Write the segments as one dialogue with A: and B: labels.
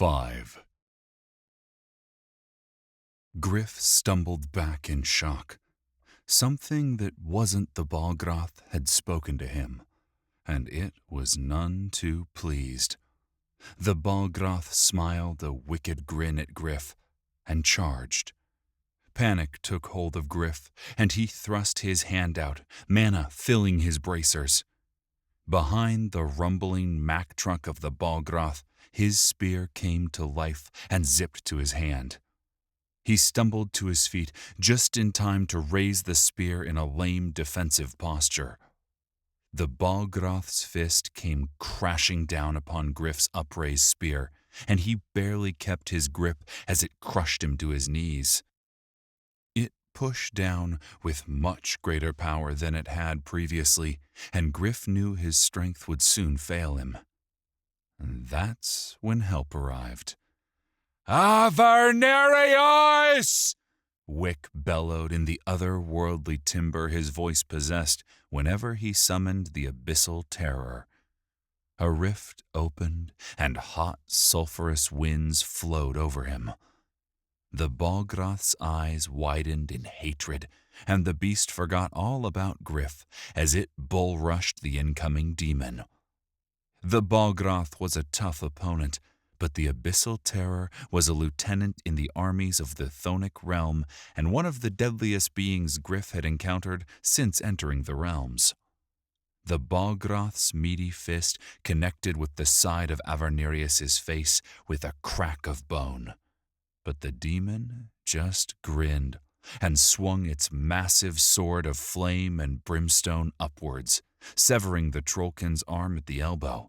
A: 5. Gryph stumbled back in shock. Something that wasn't the Balgroth had spoken to him, and it was none too pleased. The Balgroth smiled a wicked grin at Gryph and charged. Panic took hold of Gryph, and he thrust his hand out, mana filling his bracers. Behind the rumbling Mack truck of the Balgroth, his spear came to life and zipped to his hand. He stumbled to his feet just in time to raise the spear in a lame defensive posture. The Balgroth's fist came crashing down upon Gryph's upraised spear, and he barely kept his grip as it crushed him to his knees. It pushed down with much greater power than it had previously, and Gryph knew his strength would soon fail him. And that's when help arrived. "Avernarius!" Wick bellowed in the otherworldly timbre his voice possessed whenever he summoned the abyssal terror. A rift opened, and hot, sulphurous winds flowed over him. The Balgroth's eyes widened in hatred, and the beast forgot all about Gryph as it bull-rushed the incoming demon. The Balgroth was a tough opponent, but the abyssal terror was a lieutenant in the armies of the Chthonic realm and one of the deadliest beings Gryph had encountered since entering the realms. The Balgroth's meaty fist connected with the side of Avernarius's face with a crack of bone. But the demon just grinned and swung its massive sword of flame and brimstone upwards, severing the Trollkin's arm at the elbow.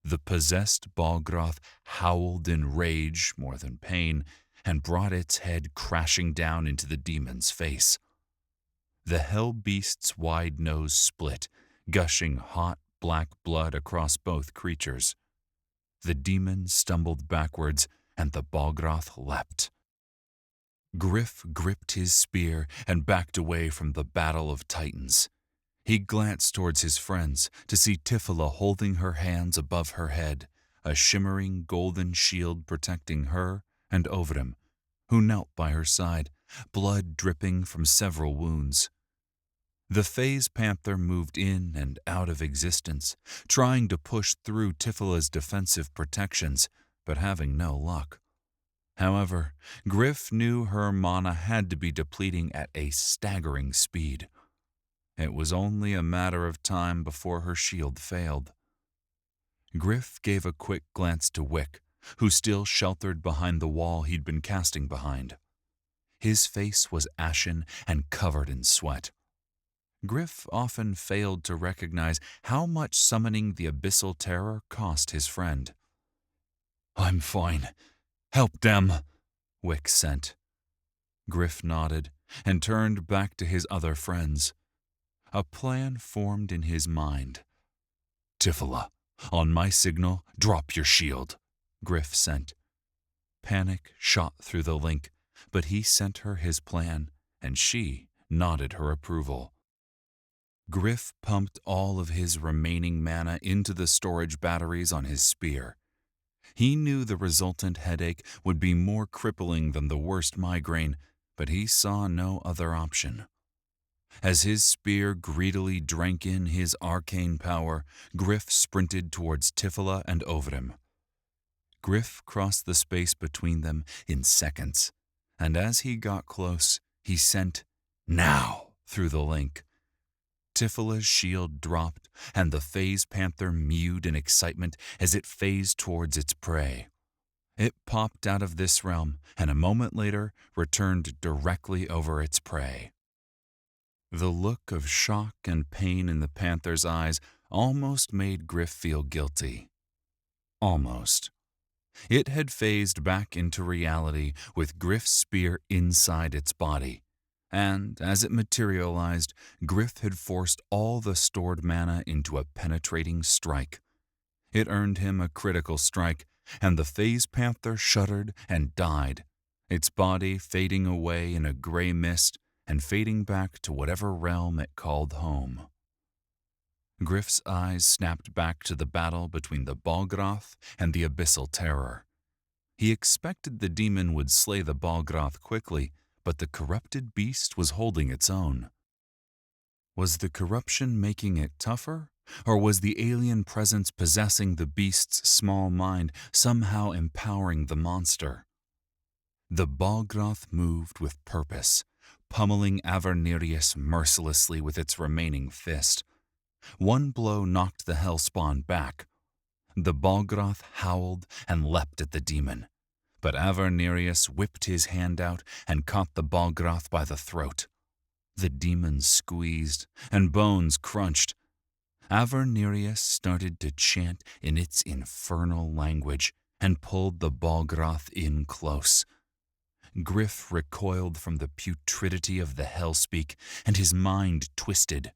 A: The possessed Balgroth howled in rage more than pain and brought its head crashing down into the demon's face. The hell beast's wide nose split, gushing hot black blood across both creatures. The demon stumbled backwards, and the Balgroth leapt. Gryph gripped his spear and backed away from the battle of titans. He glanced towards his friends to see Tifila holding her hands above her head, a shimmering golden shield protecting her and Ovrim, who knelt by her side, blood dripping from several wounds. The phase panther moved in and out of existence, trying to push through Tifila's defensive protections, but having no luck. However, Gryph knew her mana had to be depleting at a staggering speed. It was only a matter of time before her shield failed. Gryph gave a quick glance to Wick, who still sheltered behind the wall he'd been casting behind. His face was ashen and covered in sweat. Gryph often failed to recognize how much summoning the abyssal terror cost his friend. "I'm fine. Help them," Wick sent. Gryph nodded and turned back to his other friends. A plan formed in his mind. "Tifila, on my signal, drop your shield," Gryph sent. Panic shot through the link, but he sent her his plan, and she nodded her approval. Gryph pumped all of his remaining mana into the storage batteries on his spear. He knew the resultant headache would be more crippling than the worst migraine, but he saw no other option. As his spear greedily drank in his arcane power, Gryph sprinted towards Tifila and Ovrim. Gryph crossed the space between them in seconds, and as he got close, he sent "Now" through the link. Tifila's shield dropped, and the phase panther mewed in excitement as it phased towards its prey. It popped out of this realm, and a moment later returned directly over its prey. The look of shock and pain in the panther's eyes almost made Gryph feel guilty. Almost. It had phased back into reality with Gryph's spear inside its body, and as it materialized, Gryph had forced all the stored mana into a penetrating strike. It earned him a critical strike, and the phase panther shuddered and died, its body fading away in a gray mist and fading back to whatever realm it called home. Gryph's eyes snapped back to the battle between the Balgroth and the abyssal terror, He expected the demon would slay the Balgroth quickly, but the corrupted beast was holding its own. Was the corruption making it tougher, or was the alien presence possessing the beast's small mind somehow empowering the monster? The Balgroth moved with purpose, pummeling Avernerius mercilessly with its remaining fist. One blow knocked the hellspawn back. The Balgroth howled and leapt at the demon, but Avernerius whipped his hand out and caught the Balgroth by the throat. The demon squeezed, and bones crunched. Avernerius started to chant in its infernal language and pulled the Balgroth in close. Gryph recoiled from the putridity of the hellspeak, and his mind twisted.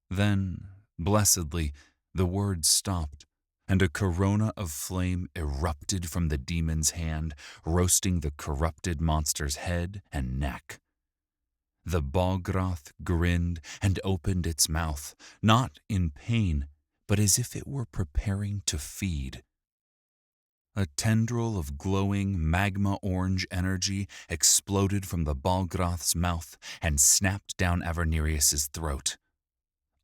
A: Then, blessedly, the words stopped, and a corona of flame erupted from the demon's hand, roasting the corrupted monster's head and neck. The Balgroth grinned and opened its mouth, not in pain, but as if it were preparing to feed. A tendril of glowing magma-orange energy exploded from the Balgroth's mouth and snapped down Avernerius's throat.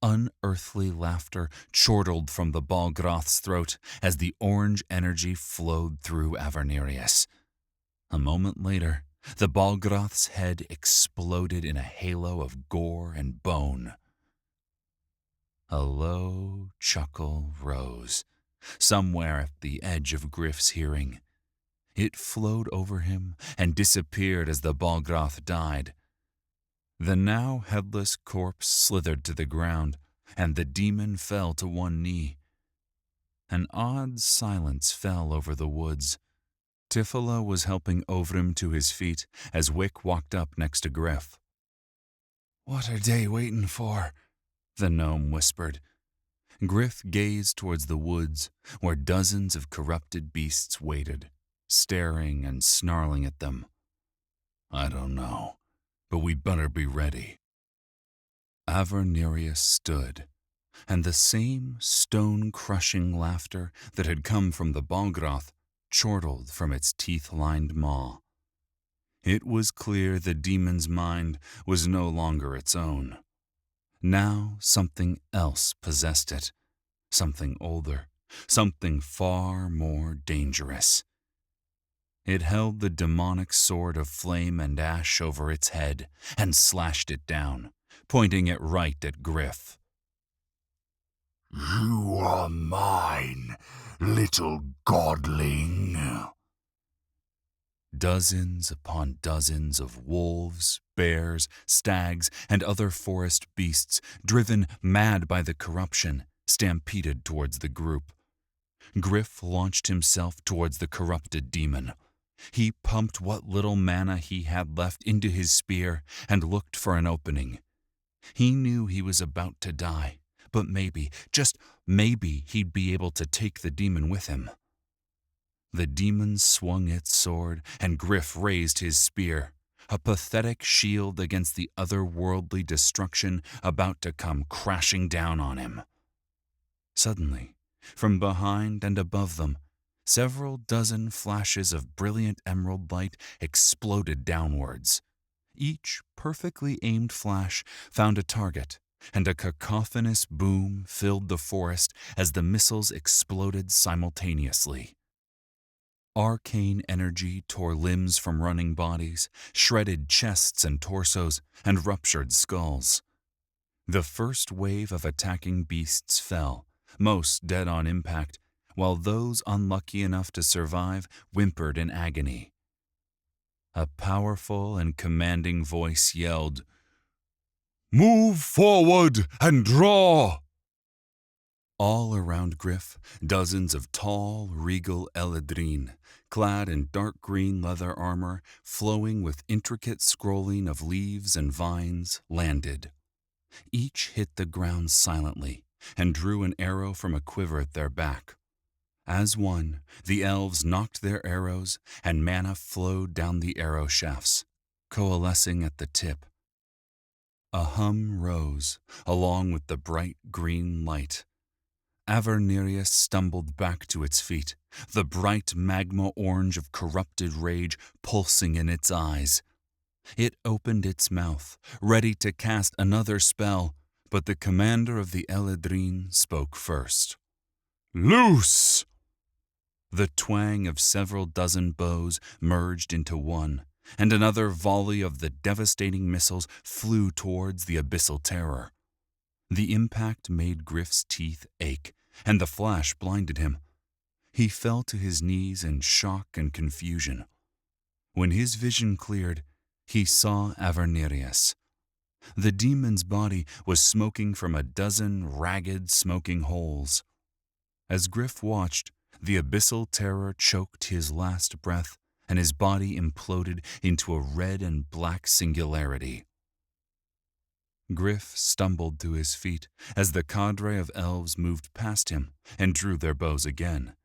A: Unearthly laughter chortled from the Balgroth's throat as the orange energy flowed through Avernerius. A moment later, the Balgroth's head exploded in a halo of gore and bone. A low chuckle rose, somewhere at the edge of Gryph's hearing. It flowed over him and disappeared as the Balgroth died. The now headless corpse slithered to the ground, and the demon fell to one knee. An odd silence fell over the woods. Tifila was helping Ovrim to his feet as Wick walked up next to Gryph. "What are they waiting for?" the gnome whispered. Gryph gazed towards the woods, where dozens of corrupted beasts waited, staring and snarling at them. "I don't know, but we'd better be ready." Avernerius stood, and the same stone-crushing laughter that had come from the Balgroth chortled from its teeth-lined maw. It was clear the demon's mind was no longer its own. Now something else possessed it, something older, something far more dangerous. It held the demonic sword of flame and ash over its head and slashed it down, pointing it right at Gryph.
B: "You are mine, little godling."
A: Dozens upon dozens of wolves, bears, stags, and other forest beasts, driven mad by the corruption, stampeded towards the group. Gryph launched himself towards the corrupted demon. He pumped what little mana he had left into his spear and looked for an opening. He knew he was about to die, but maybe, just maybe, he'd be able to take the demon with him. The demon swung its sword, and Gryph raised his spear, a pathetic shield against the otherworldly destruction about to come crashing down on him. Suddenly, from behind and above them, several dozen flashes of brilliant emerald light exploded downwards. Each perfectly aimed flash found a target, and a cacophonous boom filled the forest as the missiles exploded simultaneously. Arcane energy tore limbs from running bodies, shredded chests and torsos, and ruptured skulls. The first wave of attacking beasts fell, most dead on impact, while those unlucky enough to survive whimpered in agony. A powerful and commanding voice yelled, "Move forward and draw!" All around Gryph, dozens of tall, regal Eladrin, clad in dark green leather armor, flowing with intricate scrolling of leaves and vines, landed. Each hit the ground silently and drew an arrow from a quiver at their back. As one, the elves knocked their arrows, and mana flowed down the arrow shafts, coalescing at the tip. A hum rose, along with the bright green light. Avernerius stumbled back to its feet, the bright magma orange of corrupted rage pulsing in its eyes. It opened its mouth, ready to cast another spell, but the commander of the Eledrine spoke first. "Loose!" The twang of several dozen bows merged into one, and another volley of the devastating missiles flew towards the abyssal terror. The impact made Gryph's teeth ache, and the flash blinded him. He fell to his knees in shock and confusion. When his vision cleared, he saw Avernerius. The demon's body was smoking from a dozen ragged, smoking holes. As Gryph watched, the abyssal terror choked his last breath, and his body imploded into a red and black singularity. Gryph stumbled to his feet as the cadre of elves moved past him and drew their bows again.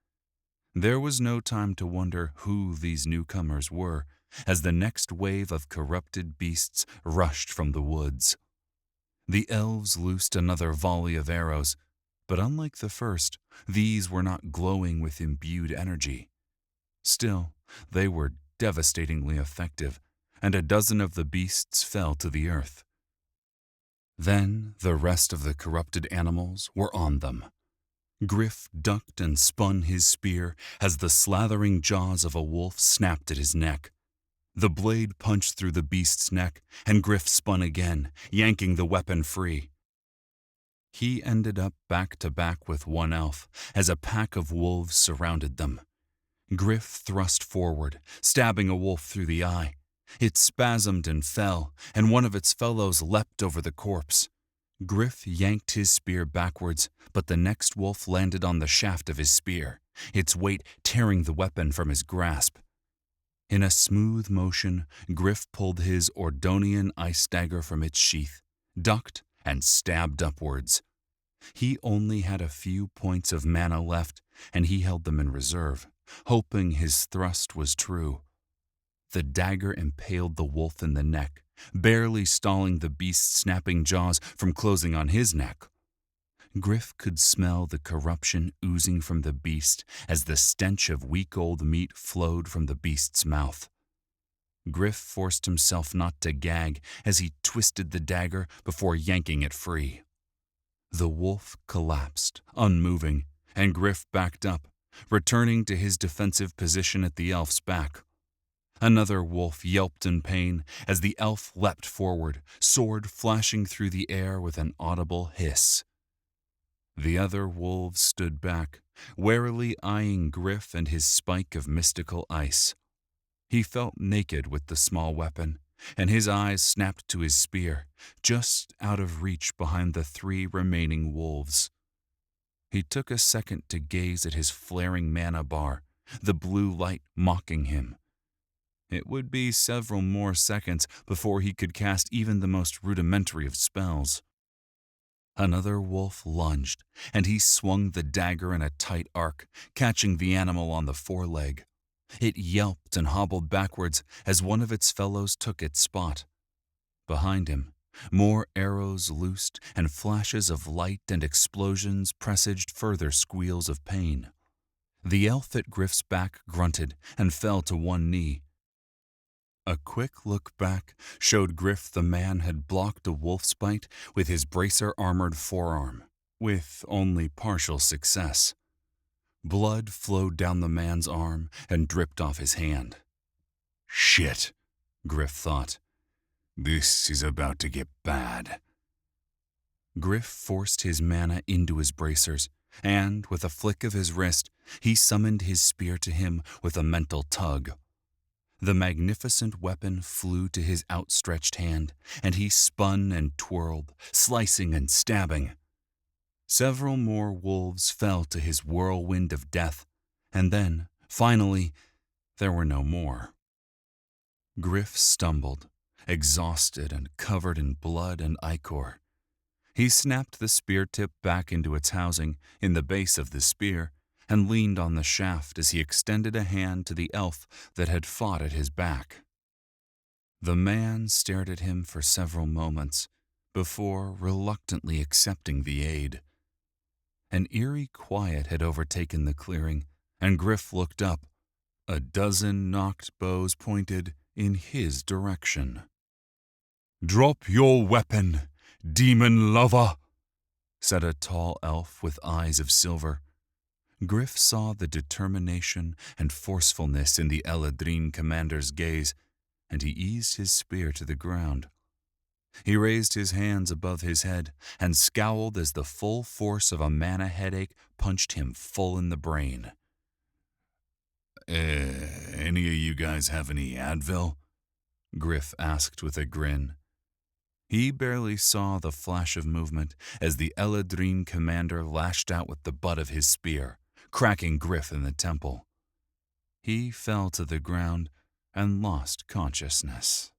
A: There was no time to wonder who these newcomers were, as the next wave of corrupted beasts rushed from the woods. The elves loosed another volley of arrows, but unlike the first, these were not glowing with imbued energy. Still, they were devastatingly effective, and a dozen of the beasts fell to the earth. Then the rest of the corrupted animals were on them. Gryph ducked and spun his spear as the slathering jaws of a wolf snapped at his neck. The blade punched through the beast's neck, and Gryph spun again, yanking the weapon free. He ended up back to back with one elf as a pack of wolves surrounded them. Gryph thrust forward, stabbing a wolf through the eye. It spasmed and fell, and one of its fellows leapt over the corpse. Gryph yanked his spear backwards, but the next wolf landed on the shaft of his spear, its weight tearing the weapon from his grasp. In a smooth motion, Gryph pulled his Ordonian ice dagger from its sheath, ducked, and stabbed upwards. He only had a few points of mana left, and he held them in reserve, hoping his thrust was true. The dagger impaled the wolf in the neck, barely stalling the beast's snapping jaws from closing on his neck. Gryph could smell the corruption oozing from the beast as the stench of week-old meat flowed from the beast's mouth. Gryph forced himself not to gag as he twisted the dagger before yanking it free. The wolf collapsed, unmoving, and Gryph backed up, returning to his defensive position at the elf's back. Another wolf yelped in pain as the elf leapt forward, sword flashing through the air with an audible hiss. The other wolves stood back, warily eyeing Gryph and his spike of mystical ice. He felt naked with the small weapon, and his eyes snapped to his spear, just out of reach behind the 3 remaining wolves. He took a second to gaze at his flaring mana bar, the blue light mocking him. It would be several more seconds before he could cast even the most rudimentary of spells. Another wolf lunged, and he swung the dagger in a tight arc, catching the animal on the foreleg. It yelped and hobbled backwards as one of its fellows took its spot. Behind him, more arrows loosed and flashes of light and explosions presaged further squeals of pain. The elf at Gryph's back grunted and fell to one knee. A quick look back showed Gryph the man had blocked a wolf's bite with his bracer-armored forearm, with only partial success. Blood flowed down the man's arm and dripped off his hand.
B: Shit,
A: Gryph thought.
B: This is about to get bad.
A: Gryph forced his mana into his bracers, and, with a flick of his wrist, he summoned his spear to him with a mental tug. The magnificent weapon flew to his outstretched hand, and he spun and twirled, slicing and stabbing. Several more wolves fell to his whirlwind of death, and then, finally, there were no more. Gryph stumbled, exhausted and covered in blood and ichor. He snapped the spear tip back into its housing in the base of the spear and leaned on the shaft as he extended a hand to the elf that had fought at his back. The man stared at him for several moments before reluctantly accepting the aid. An eerie quiet had overtaken the clearing, and Gryph looked up. A dozen knocked bows pointed in his direction.
B: "Drop your weapon, demon lover,"
A: said a tall elf with eyes of silver. Gryph saw the determination and forcefulness in the Eladrin commander's gaze, and he eased his spear to the ground. He raised his hands above his head and scowled as the full force of a mana headache punched him full in the brain.
B: Any of you guys have any Advil?"
A: Gryph asked with a grin. He barely saw the flash of movement as the Eladrin commander lashed out with the butt of his spear, cracking Gryph in the temple. He fell to the ground and lost consciousness.